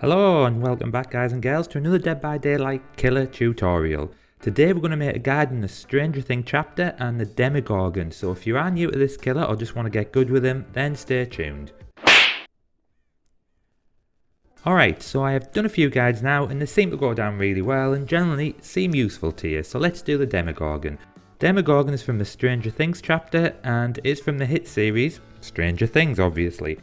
Hello and welcome back guys and girls to another Dead by Daylight killer tutorial. Today we're going to make a guide on the Stranger Things chapter and the Demogorgon, so if you are new to this killer or just want to get good with him, then stay tuned. Alright, so I have done a few guides now and they seem to go down really well and generally seem useful to you, so let's do the Demogorgon. Demogorgon is from the Stranger Things chapter and is from the hit series Stranger Things obviously.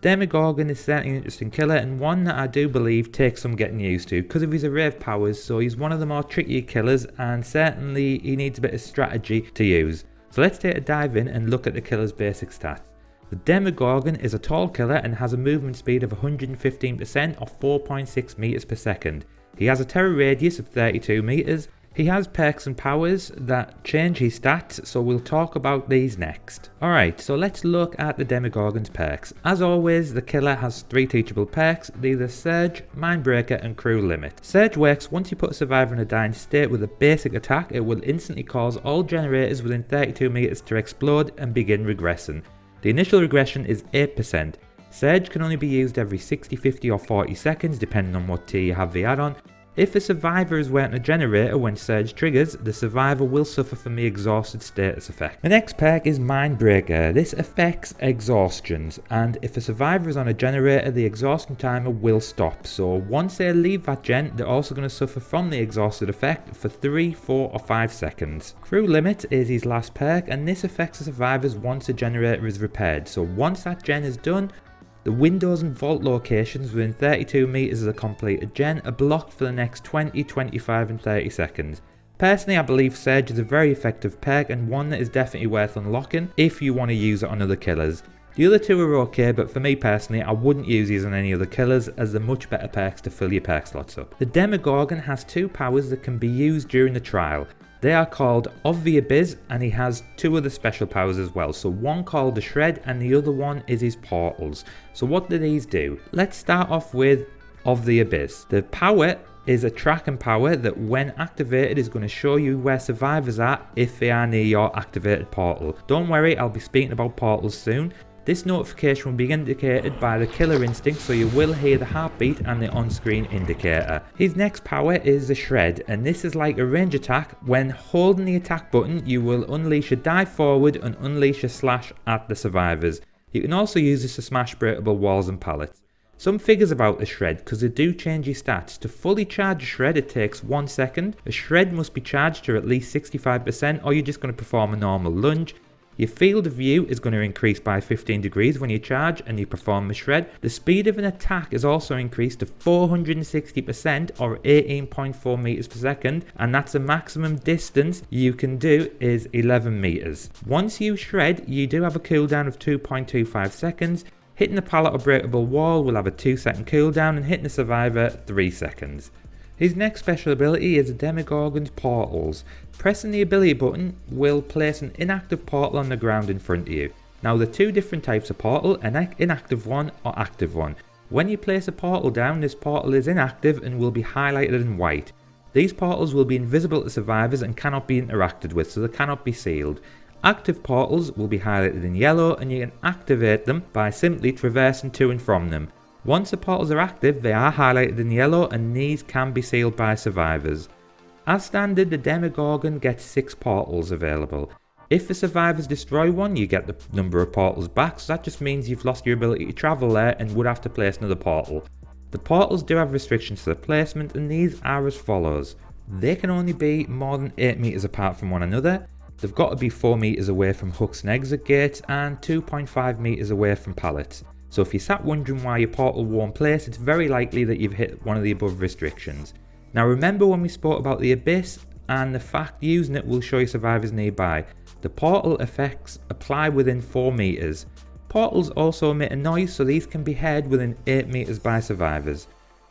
Demogorgon is certainly an interesting killer and one that I do believe takes some getting used to because of his array of powers, so he's one of the more trickier killers and certainly he needs a bit of strategy to use. So let's take a dive in and look at the killer's basic stats. The Demogorgon is a tall killer and has a movement speed of 115% or 4.6 meters per second. He has a terror radius of 32 meters. He has perks and powers that change his stats, so we'll talk about these next. Alright, so let's look at the Demogorgon's perks. As always, the killer has 3 teachable perks. These are Surge, Mindbreaker and Crew Limit. Surge works once you put a survivor in a dying state with a basic attack. It will instantly cause all generators within 32 meters to explode and begin regressing. The initial regression is 8%. Surge can only be used every 60, 50 or 40 seconds depending on what tier you have the add-on. If a survivor is wearing a generator when Surge triggers, the survivor will suffer from the exhausted status effect. The next perk is Mindbreaker. This affects exhaustions, and if a survivor is on a generator, the exhaustion timer will stop. So once they leave that gen, they're also going to suffer from the exhausted effect for 3, 4 or 5 seconds. Crew Limit is his last perk, and this affects the survivors once the generator is repaired. So once that gen is done, the windows and vault locations within 32 meters of the completed gen are blocked for the next 20, 25 and 30 seconds. Personally, I believe Surge is a very effective perk and one that is definitely worth unlocking if you want to use it on other killers. The other two are okay, but for me personally, I wouldn't use these on any other killers as they're much better perks to fill your perk slots up. The Demogorgon has 2 powers that can be used during the trial. They are called Of the Abyss, and he has 2 other special powers as well. So one called the Shred and the other one is his portals. So what do these do? Let's start off with Of the Abyss. The power is a tracking power that when activated is going to show you where survivors are if they are near your activated portal. Don't worry, I'll be speaking about portals soon. This notification will be indicated by the killer instinct, so you will hear the heartbeat and the on-screen indicator. His next power is the Shred, and this is like a range attack. When holding the attack button, you will unleash a dive forward and unleash a slash at the survivors. You can also use this to smash breakable walls and pallets. Some figures about the Shred, because they do change your stats. To fully charge a Shred it takes 1 second. A Shred must be charged to at least 65% or you're just going to perform a normal lunge. Your field of view is going to increase by 15 degrees when you charge and you perform the Shred. The speed of an attack is also increased to 460% or 18.4 meters per second, and that's the maximum distance you can do is 11 meters. Once you Shred, you do have a cooldown of 2.25 seconds. Hitting a pallet or breakable wall will have a 2-second cooldown and hitting a survivor 3 seconds. His next special ability is the Demogorgon's portals. Pressing the ability button will place an inactive portal on the ground in front of you. Now there are 2 different types of portal, an inactive one or active one. When you place a portal down, this portal is inactive and will be highlighted in white. These portals will be invisible to survivors and cannot be interacted with, so they cannot be sealed. Active portals will be highlighted in yellow and you can activate them by simply traversing to and from them. Once the portals are active, they are highlighted in yellow and these can be sealed by survivors. As standard, the Demogorgon gets 6 portals available. If the survivors destroy one, you get the number of portals back, so that just means you've lost your ability to travel there and would have to place another portal. The portals do have restrictions to the placement and these are as follows. They can only be more than 8 meters apart from one another. They've got to be 4 meters away from hooks and exit gates and 2.5 meters away from pallets. So if you sat wondering why your portal won't place, it's very likely that you've hit one of the above restrictions. Now remember when we spoke about the Abyss and the fact using it will show you survivors nearby. The portal effects apply within 4 meters. Portals also emit a noise, so these can be heard within 8 meters by survivors.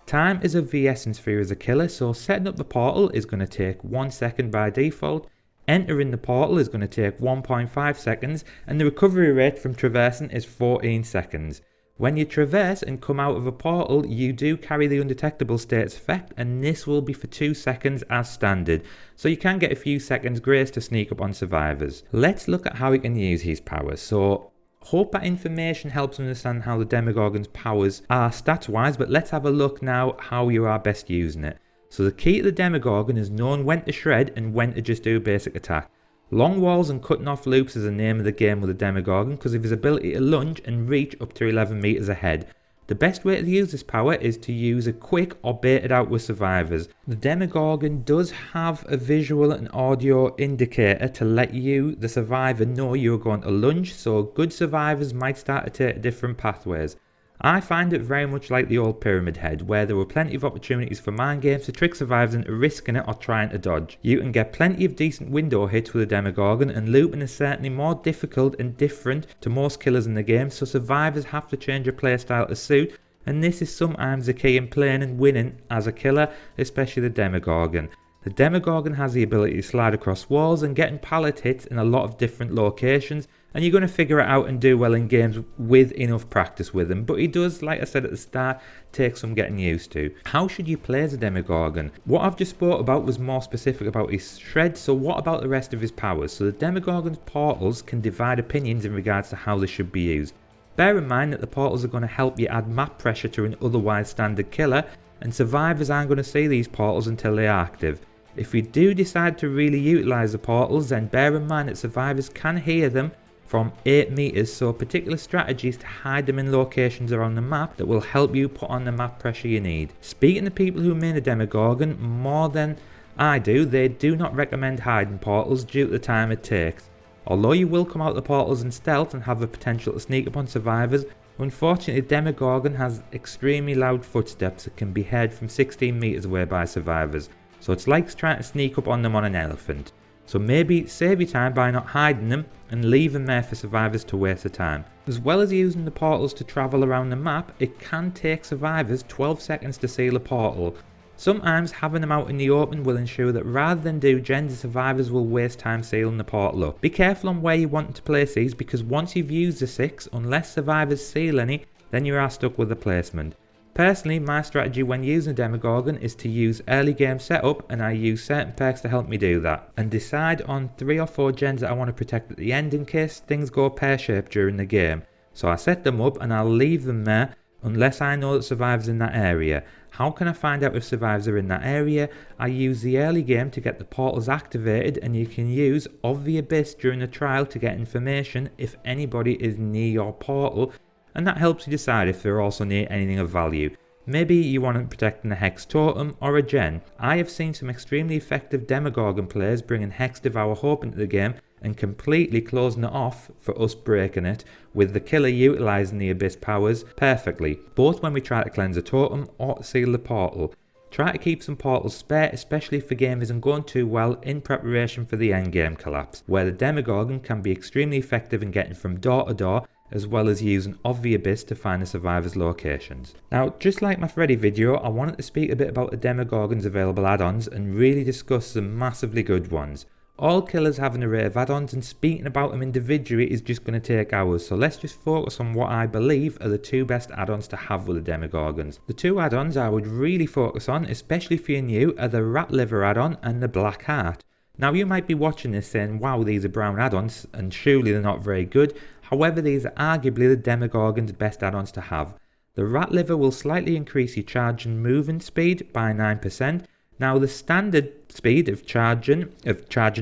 Time is of the essence for you as a killer, so setting up the portal is going to take 1 second by default. Entering the portal is going to take 1.5 seconds and the recovery rate from traversing is 14 seconds. When you traverse and come out of a portal, you do carry the undetectable status effect and this will be for 2 seconds as standard, so you can get a few seconds grace to sneak up on survivors. Let's look at how we can use his powers. So Hope that information helps understand how the Demogorgon's powers are stats wise, but let's have a look now how you are best using it. So the key to the Demogorgon is knowing when to shred and when to just do a basic attack. Long walls and cutting off loops is the name of the game with the Demogorgon because of his ability to lunge and reach up to 11 meters ahead. The best way to use this power is to use it quick or bait it out with survivors. The Demogorgon does have a visual and audio indicator to let you, the survivor, know you're going to lunge, so good survivors might start to take different pathways. I find it very much like the old Pyramid Head, where there were plenty of opportunities for mind games to trick survivors into risking it or trying to dodge. You can get plenty of decent window hits with a Demogorgon, and looping is certainly more difficult and different to most killers in the game, so survivors have to change their playstyle to suit, and this is sometimes the key in playing and winning as a killer, especially the Demogorgon. The Demogorgon has the ability to slide across walls and getting pallet hits in a lot of different locations, and you're going to figure it out and do well in games with enough practice with him. But he does, like I said at the start, take some getting used to. How should you play as a Demogorgon? What I've just spoke about was more specific about his shred, so what about the rest of his powers? So the Demogorgon's portals can divide opinions in regards to how they should be used. Bear in mind that the portals are going to help you add map pressure to an otherwise standard killer, and survivors aren't going to see these portals until they are active. If you do decide to really utilise the portals, then bear in mind that survivors can hear them from 8 meters, so particular strategies to hide them in locations around the map that will help you put on the map pressure you need. Speaking to people who main a Demogorgon more than I do, they do not recommend hiding portals due to the time it takes. Although you will come out the portals in stealth and have the potential to sneak upon survivors, unfortunately Demogorgon has extremely loud footsteps that can be heard from 16 meters away by survivors, so it's like trying to sneak up on them on an elephant. So maybe save your time by not hiding them and leave them there for survivors to waste the time. As well as using the portals to travel around the map, it can take survivors 12 seconds to seal a portal. Sometimes having them out in the open will ensure that rather than do gens, the survivors will waste time sealing the portal up. Be careful on where you want to place these, because once you've used the 6, unless survivors seal any, then you are stuck with the placement. Personally, my strategy when using a Demogorgon is to use early game setup, and I use certain perks to help me do that, and decide on 3 or 4 gens that I want to protect at the end in case things go pear-shaped during the game. So I set them up and I'll leave them there unless I know that survivors in that area. How can I find out if survivors are in that area? I use the early game to get the portals activated, and you can use Of the Abyss during the trial to get information if anybody is near your portal, and that helps you decide if they're also near anything of value. Maybe you want to protect a Hex Totem or a Gen. I have seen some extremely effective Demogorgon players bringing Hex Devour Hope into the game and completely closing it off for us breaking it, with the killer utilising the Abyss powers perfectly, both when we try to cleanse a totem or to seal the portal. Try to keep some portals spare, especially if the game isn't going too well, in preparation for the endgame collapse, where the Demogorgon can be extremely effective in getting from door to door, as well as using Of the Abyss to find the survivors' locations. Now, just like my Freddy video, I wanted to speak a bit about the Demogorgon's available add-ons and really discuss some massively good ones. All killers have an array of add-ons, and speaking about them individually is just going to take hours, so let's just focus on what I believe are the 2 best add-ons to have with the Demogorgons. The 2 add-ons I would really focus on, especially if you're new, are the Rat Liver add-on and the Black Heart. Now, you might be watching this saying, wow, these are brown add-ons and surely they're not very good. However, these are arguably the Demogorgon's best add-ons to have. The Rat Liver will slightly increase your charge and movement speed by 9%. Now, the standard speed of charging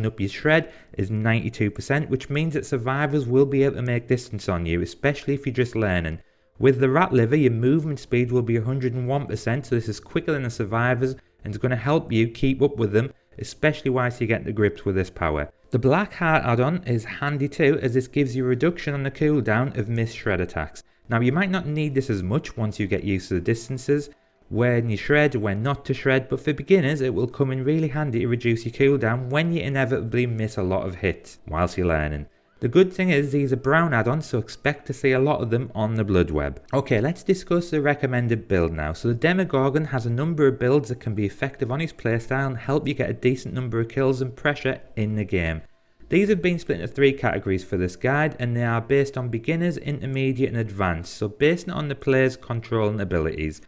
up your shred is 92%, which means that survivors will be able to make distance on you, especially if you're just learning. With the Rat Liver, your movement speed will be 101%, so this is quicker than the survivors and is going to help you keep up with them, especially whilst you get to grips with this power. The Black Heart add-on is handy too, as this gives you a reduction on the cooldown of missed shred attacks. Now, you might not need this as much once you get used to the distances, when you shred, when not to shred, but for beginners it will come in really handy to reduce your cooldown when you inevitably miss a lot of hits whilst you're learning. The good thing is these are brown add-ons, so expect to see a lot of them on the Blood Web. Okay, let's discuss the recommended build now. So the Demogorgon has a number of builds that can be effective on his playstyle and help you get a decent number of kills and pressure in the game. These have been split into 3 categories for this guide, and they are based on beginners, intermediate and advanced, so based on the player's control and abilities.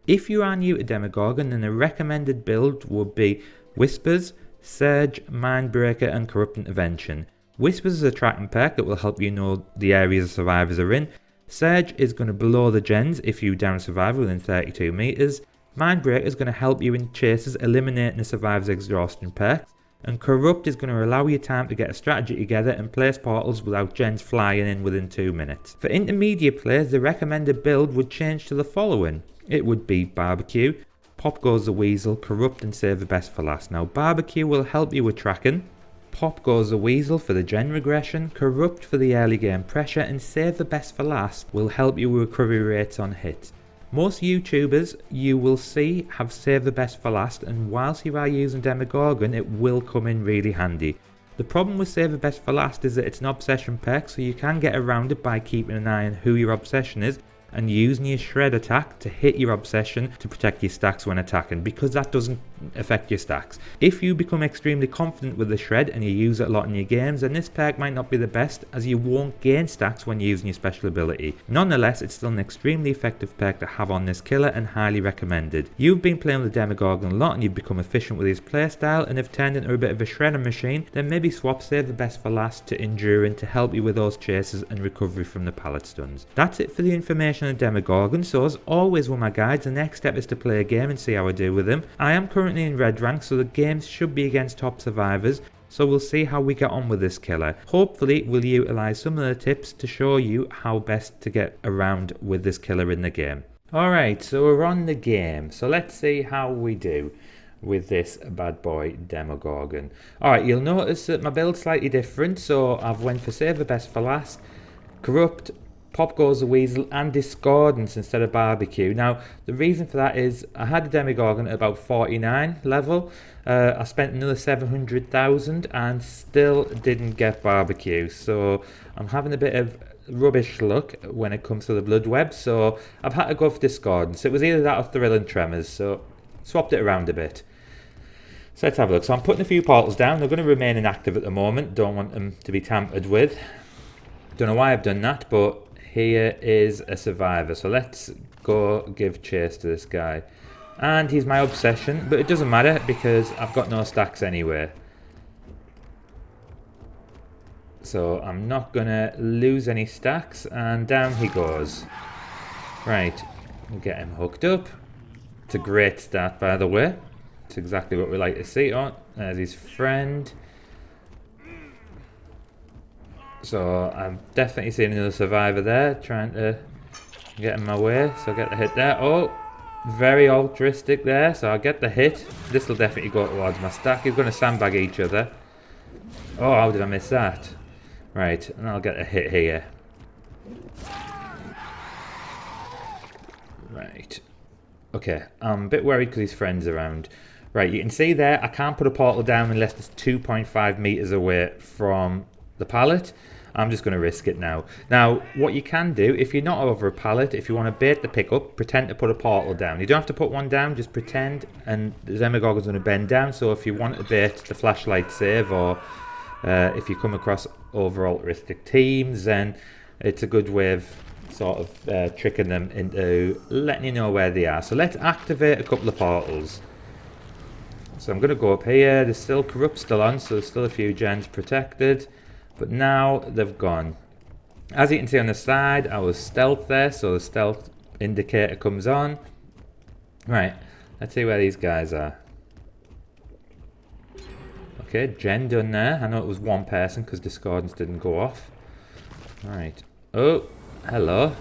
If you are new to Demogorgon, then the recommended build would be Whispers, Surge, Mindbreaker and Corrupt Intervention. Whispers is a tracking perk that will help you know the areas the survivors are in. Surge is going to blow the gens if you down a survivor within 32 meters. Mindbreaker is going to help you in chases, eliminating the survivor's exhaustion perks. And Corrupt is going to allow you time to get a strategy together and place portals without gens flying in within 2 minutes. For intermediate players, the recommended build would change to the following. It would be Barbecue, Pop Goes the Weasel, Corrupt and Save the Best for Last. Now Barbecue will help you with tracking, Pop Goes the Weasel for the gen regression, Corrupt for the early game pressure, and Save the Best for Last will help you with recovery rates on hits. Most YouTubers you will see have Save the Best for Last, and whilst you are using Demogorgon, it will come in really handy. The problem with Save the Best for Last is that it's an obsession perk, so you can get around it by keeping an eye on who your obsession is and using your shred attack to hit your obsession to protect your stacks when attacking, because that doesn't affect your stacks. If you become extremely confident with the shred and you use it a lot in your games, then this perk might not be the best, as you won't gain stacks when using your special ability. Nonetheless, it's still an extremely effective perk to have on this killer and highly recommended. You've been playing with the Demogorgon a lot and you've become efficient with his playstyle and have turned into a bit of a shredder machine, then maybe swap Save the Best for Last to Enduring to help you with those chases and recovery from the pallet stuns. That's it for the information on Demogorgon, so as always with my guides, the next step is to play a game and see how I do with him. I am currently in red rank, so the games should be against top survivors, so we'll see how we get on with this killer. Hopefully we'll utilise some of the tips to show you how best to get around with this killer in the game. Alright, so we're on the game, so let's see how we do with this bad boy Demogorgon. Alright, you'll notice that my build's slightly different, so I've went for Save the Best for Last, Corrupt, Pop Goes the Weasel and Discordance instead of Barbecue. Now the reason for that is I had the Demogorgon at about 49 level. I spent another 700,000 and still didn't get Barbecue, so I'm having a bit of rubbish luck when it comes to the blood web, so I've had to go for Discordance. It was either that or Thrill and Tremors, so swapped it around a bit. So let's have a look. So I'm putting a few portals down. They're going to remain inactive at the moment, don't want them to be tampered with. Don't know why I've done that, but here is a survivor, so let's go give chase to this guy. And he's my obsession, but it doesn't matter because I've got no stacks anyway. So I'm not gonna lose any stacks, and down he goes. Right, we'll get him hooked up. It's a great start, by the way. It's exactly what we like to see. Oh, there's his friend. So I'm definitely seeing another survivor there, trying to get in my way. So I get the hit there. Oh, very altruistic there. So I get the hit. This will definitely go towards my stack. He's going to sandbag each other. Oh, how did I miss that? Right, and I'll get a hit here. Right. Okay, I'm a bit worried because his friend's around. Right, you can see there, I can't put a portal down unless it's 2.5 meters away from the pallet. I'm just going to risk it now. Now, what you can do, if you're not over a pallet, if you want to bait the pickup, pretend to put a portal down. You don't have to put one down, just pretend, and the Demogorgon's going to bend down. So if you want to bait the flashlight save, or if you come across over altruistic teams, then it's a good way of sort of tricking them into letting you know where they are. So let's activate a couple of portals. So I'm going to go up here. There's still Corrupt still on, so there's still a few gens protected. But now they've gone. As you can see on the side, I was stealth there, so the stealth indicator comes on. Right, let's see where these guys are. Okay, gen done there. I know it was one person because Discordance didn't go off. Right. Oh, hello.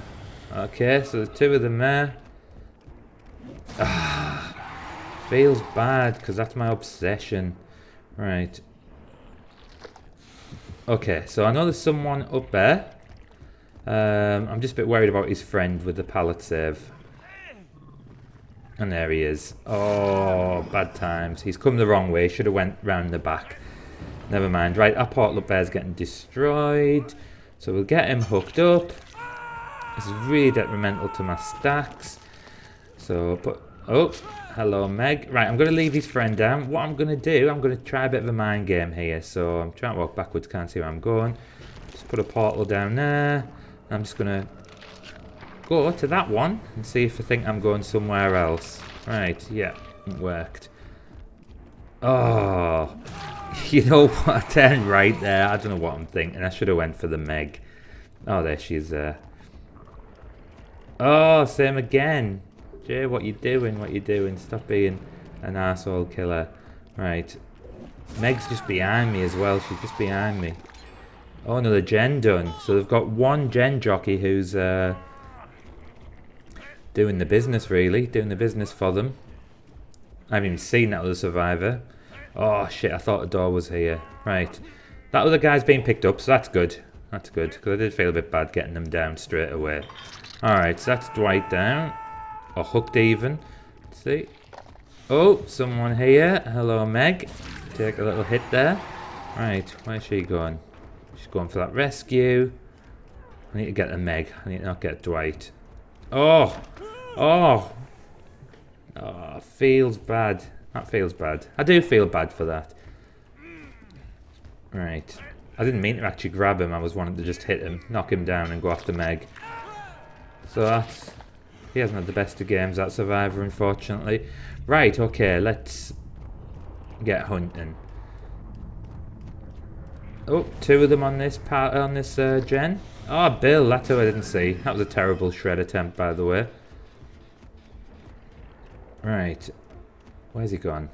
Okay, so there's two of them there. Feels bad because that's my obsession. Right. Okay, so I know there's someone up there. I'm just a bit worried about his friend with the pallet save. And there he is. Oh, bad times. He's come the wrong way. Should have went round the back. Never mind. Right, our portal up there is getting destroyed. So we'll get him hooked up. This is really detrimental to my stacks. So, but... Oh, hello, Meg. Right, I'm going to leave his friend down. What I'm going to do, I'm going to try a bit of a mind game here. So I'm trying to walk backwards, can't see where I'm going. Just put a portal down there. I'm just going to go to that one and see if I think I'm going somewhere else. Right, yeah, it worked. Oh, You know what? I turned right there. I don't know what I'm thinking. I should have went for the Meg. Oh, there she is there. Oh, same again. Jay, what you doing? What you doing? Stop being an arsehole killer. Right. Meg's just behind me as well. She's just behind me. Oh, another gen done. So they've got one gen jockey who's doing the business, really. Doing the business for them. I haven't even seen that other survivor. Oh, shit. I thought the door was here. Right. That other guy's being picked up, so that's good. That's good, because I did feel a bit bad getting them down straight away. Alright, so that's Dwight down. Or hooked even. Let's see. Oh, someone here. Hello, Meg. Take a little hit there. Right, where's she going? She's going for that rescue. I need to get the Meg. I need to not get Dwight. Oh! Oh! Oh, feels bad. That feels bad. I do feel bad for that. Right. I didn't mean to actually grab him. I was wanting to just hit him, knock him down and go after Meg. So that's... He hasn't had the best of games, that survivor, unfortunately. Right, okay, let's get hunting. Oh, two of them on this part, on this gen. Oh, Bill, that's who I didn't see. That was a terrible shred attempt, by the way. Right. Where's he gone?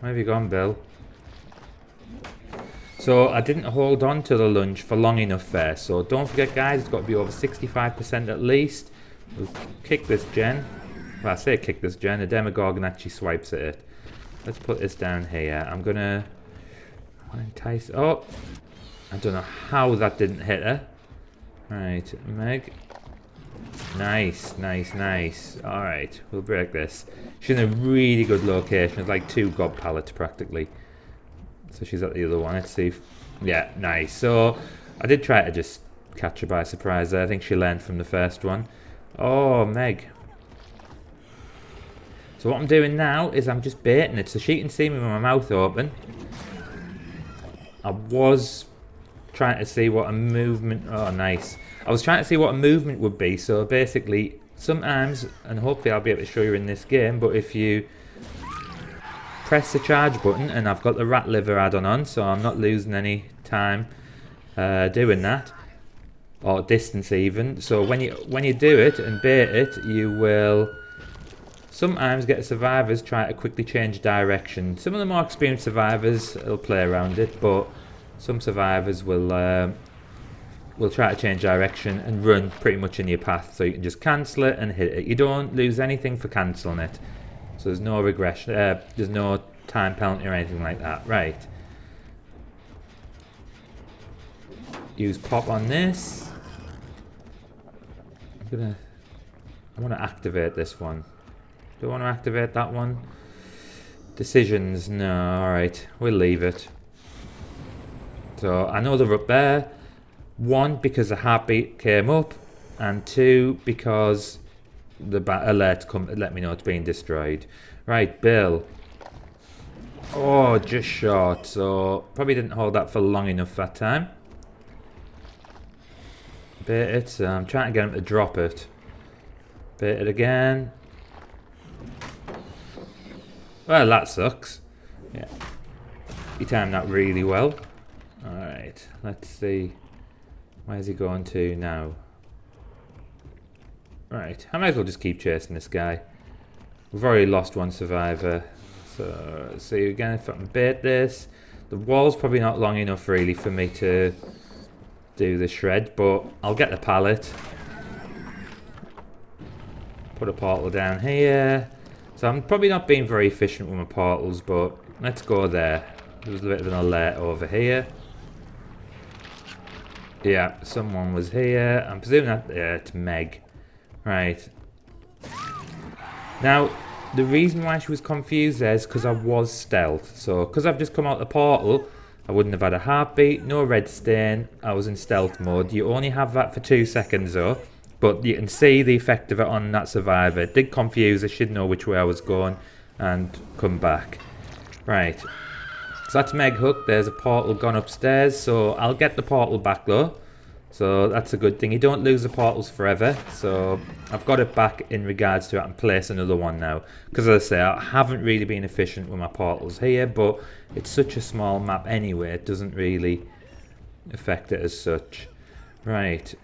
Where have you gone, Bill? So I didn't hold on to the lunge for long enough there. So don't forget, guys, it's got to be over 65% at least. We'll kick this gen. Well, I say kick this gen. The Demogorgon actually swipes at it. Let's put this down here. I'm gonna entice. Oh, I don't know how that didn't hit her. Right, Meg. Nice, nice, nice. All right, we'll break this. She's in a really good location. It's like 2 gob pallets practically. So she's at the other one. Let's see if... Yeah, nice. So I did try to just catch her by surprise there. I think she learned from the first one. Oh, Meg. So what I'm doing now is I'm just baiting it so she can see me with my mouth open. I was trying to see what a movement... Oh, nice. I was trying to see what a movement would be. So basically, sometimes, and hopefully I'll be able to show you in this game, but if you press the charge button, and I've got the rat liver add-on on, so I'm not losing any time doing that, or distance even. So when you do it and bait it, you will sometimes get survivors try to quickly change direction. Some of the more experienced survivors will play around it, but some survivors will try to change direction and run pretty much in your path, so you can just cancel it and hit it. You don't lose anything for cancelling it. So there's no regression, there's no time penalty or anything like that. Right. Use pop on this. I want to activate this one. Do I want to activate that one? Decisions, no, alright. We'll leave it. So I know they're up there. 1, because the heartbeat came up, and 2, because the alert let me know it's being destroyed. Right, Bill. Oh, just short. So probably didn't hold that for long enough that time. Bait it. I'm trying to get him to drop it. Bait it again. Well, that sucks. Yeah. He timed that really well. Alright, let's see. Where's he going to now? Right, I might as well just keep chasing this guy. We've already lost one survivor. So, let's see again if I can bait this. The wall's probably not long enough really for me to do the shred, but I'll get the pallet. Put a portal down here. So I'm probably not being very efficient with my portals, but let's go there. There's a bit of an alert over here. Yeah, someone was here. I'm presuming that it's Meg. Right. Now, the reason why she was confused there is because I was stealth. So, because I've just come out the portal, I wouldn't have had a heartbeat, no red stain. I was in stealth mode. You only have that for 2 seconds though. But you can see the effect of it on that survivor. It did confuse her. She'd know which way I was going and come back. Right. So that's Meg hooked. There's a portal gone upstairs. So I'll get the portal back though. So that's a good thing. You don't lose the portals forever. So I've got it back in regards to it and place another one now. Because as I say, I haven't really been efficient with my portals here. But it's such a small map anyway. It doesn't really affect it as such. Right.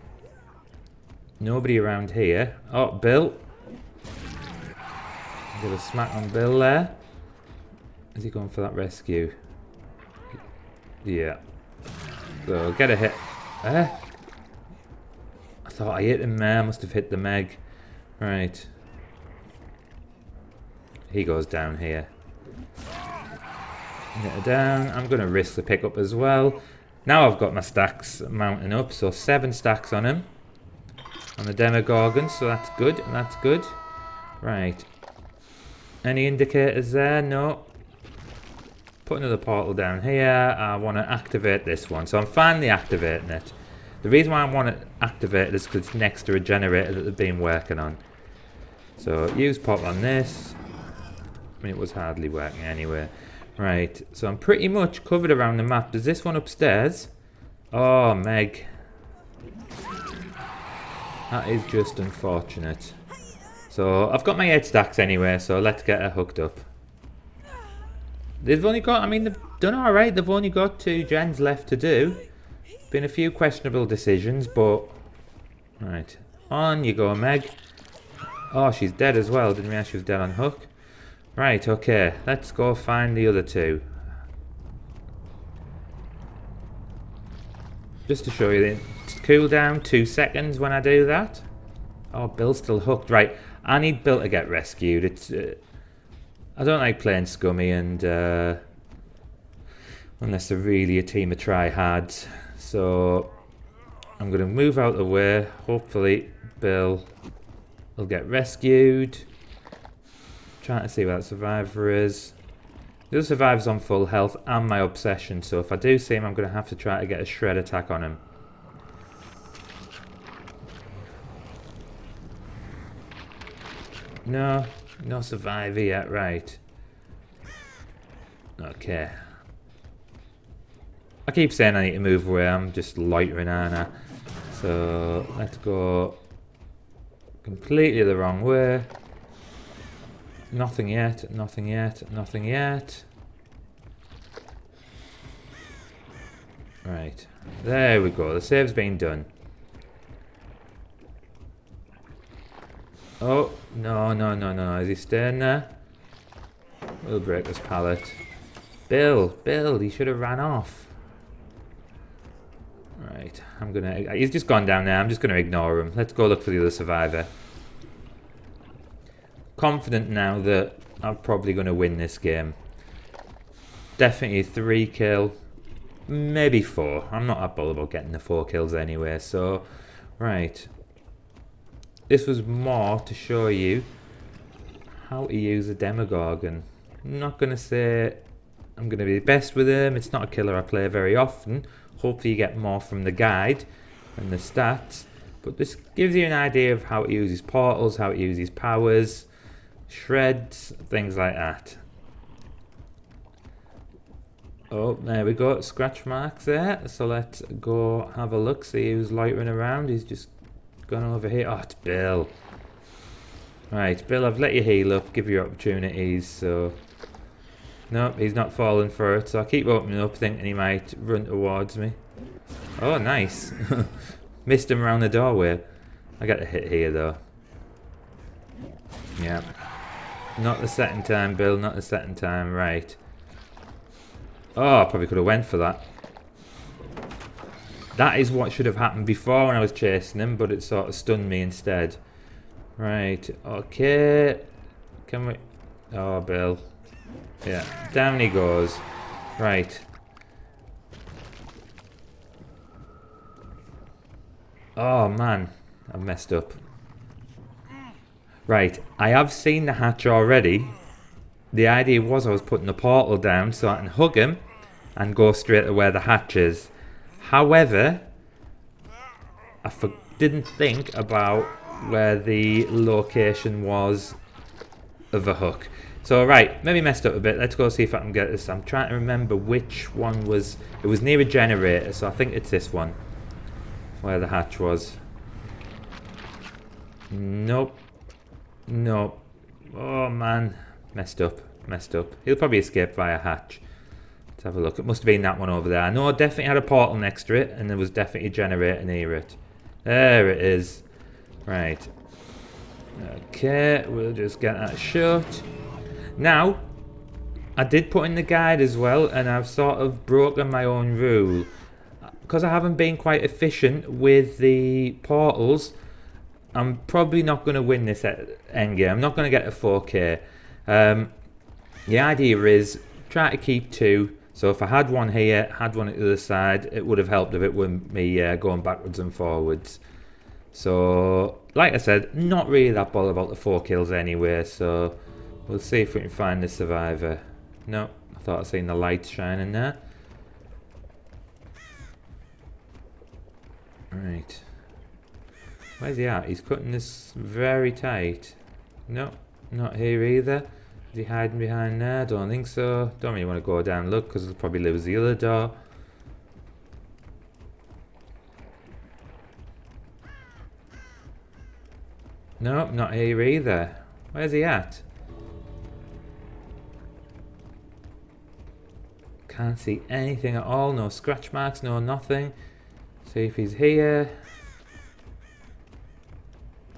Nobody around here. Oh, Bill. Give a smack on Bill there. Is he going for that rescue? Yeah. So get a hit. I thought I hit him there. I must have hit the Meg. Right. He goes down here. Get her down. I'm going to risk the pickup as well. Now I've got my stacks mounting up. So 7 stacks on him. On the Demogorgon. So that's good. That's good. Right. Any indicators there? No. Put another portal down here. I want to activate this one. So I'm finally activating it. The reason why I want to activate it is because it's next to a generator that they've been working on. So use pop on this. I mean, it was hardly working anyway. Right. So I'm pretty much covered around the map. Does this one upstairs? Oh, Meg. That is just unfortunate. So I've got my 8 stacks anyway, so let's get her hooked up. They've only got, I mean, they've done alright. They've only got 2 gens left to do. Been a few questionable decisions, but... Right. On you go, Meg. Oh, she's dead as well. Didn't realize she was dead on hook. Right, okay. Let's go find the other 2. Just to show you the cooldown, 2 seconds when I do that. Oh, Bill's still hooked. Right. I need Bill to get rescued. It's I don't like playing scummy and unless they're really a team of tryhards. So I'm going to move out of the way. Hopefully Bill will get rescued. Trying to see where that survivor is. The other survivor's on full health and my obsession. So if I do see him, I'm going to have to try to get a shred attack on him. No survivor yet, right. Okay. I keep saying I need to move away, I'm just loitering, aren't I? So, let's go completely the wrong way. Nothing yet, nothing yet, nothing yet. Right. There we go, the save's been done. Oh, no. Is he staying there? We'll break this pallet. Bill, he should have ran off. Right, he's just gone down there. I'm just gonna ignore him. Let's go look for the other survivor. Confident now that I'm probably gonna win this game. Definitely 3 kill. Maybe 4. I'm not that bothered about getting the 4 kills anyway, so... Right. This was more to show you how to use a Demogorgon. I'm not going to say I'm going to be the best with him. It's not a killer I play very often. Hopefully you get more from the guide and the stats. But this gives you an idea of how to use his portals, how to use his powers, shreds, things like that. Oh, there we go. Scratch marks there. So let's go have a look, see who's loitering around. He's just gone over here. Oh, it's Bill. Right, Bill, I've let you heal up, give you opportunities, so... Nope, he's not falling for it, so I keep opening up, thinking he might run towards me. Oh, nice. Missed him around the doorway. I got a hit here, though. Yeah. Not the second time, Bill, not the second time, right. Oh, I probably could have went for that. That is what should have happened before when I was chasing him, but it sort of stunned me instead. Right, okay. Can we... Oh, Bill. Yeah, down he goes. Right. Oh, man. I've messed up. Right, I have seen the hatch already. The idea was I was putting the portal down so I can hug him and go straight to where the hatch is. However, I didn't think about where the location was of a hook. So right, maybe messed up a bit. Let's go see if I can get this. I'm trying to remember which one was... It was near a generator, so I think it's this one. where the hatch was. Nope. Nope. Oh man. Messed up. Messed up. He'll probably escape via hatch. Let's have a look. It must have been that one over there. I know I definitely had a portal next to it, and there was definitely a generator near it. There it is. Right. Okay, we'll just get that shut. Now, I did put in the guide as well, and I've sort of broken my own rule. Because I haven't been quite efficient with the portals, I'm probably not going to win this endgame. I'm not going to get a 4K. The idea is try to keep 2. So if I had one here, had one at the other side, it would have helped a bit with me going backwards and forwards. So, like I said, not really that bothered about the 4 kills anyway. So we'll see if we can find the survivor. No, I thought I seen the lights shining there. Right. Where's he at? He's cutting this very tight. No, not here either. Is he hiding behind there? Don't think so. Don't really want to go down and look because he'll probably lose the other door. No, not here either. Where's he at? Can't see anything at all. No scratch marks, no nothing. See if he's here.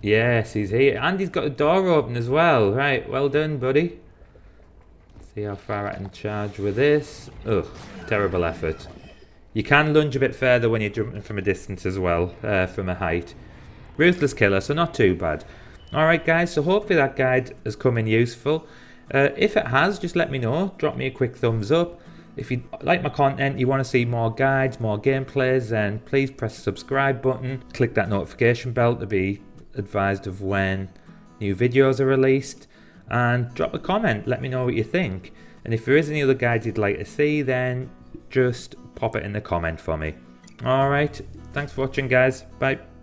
Yes, he's here. And he's got a door open as well. Right, well done, buddy. See how far I can charge with this. Ugh, terrible effort. You can lunge a bit further when you're jumping from a distance as well, from a height. Ruthless killer, so not too bad. Alright guys, so hopefully that guide has come in useful. If it has, just let me know. Drop me a quick thumbs up. If you like my content, you want to see more guides, more gameplays, then please press the subscribe button. Click that notification bell to be advised of when new videos are released. And drop a comment, let me know what you think. And if there is any other guides you'd like to see, then just pop it in the comment for me. Alright, thanks for watching guys, bye.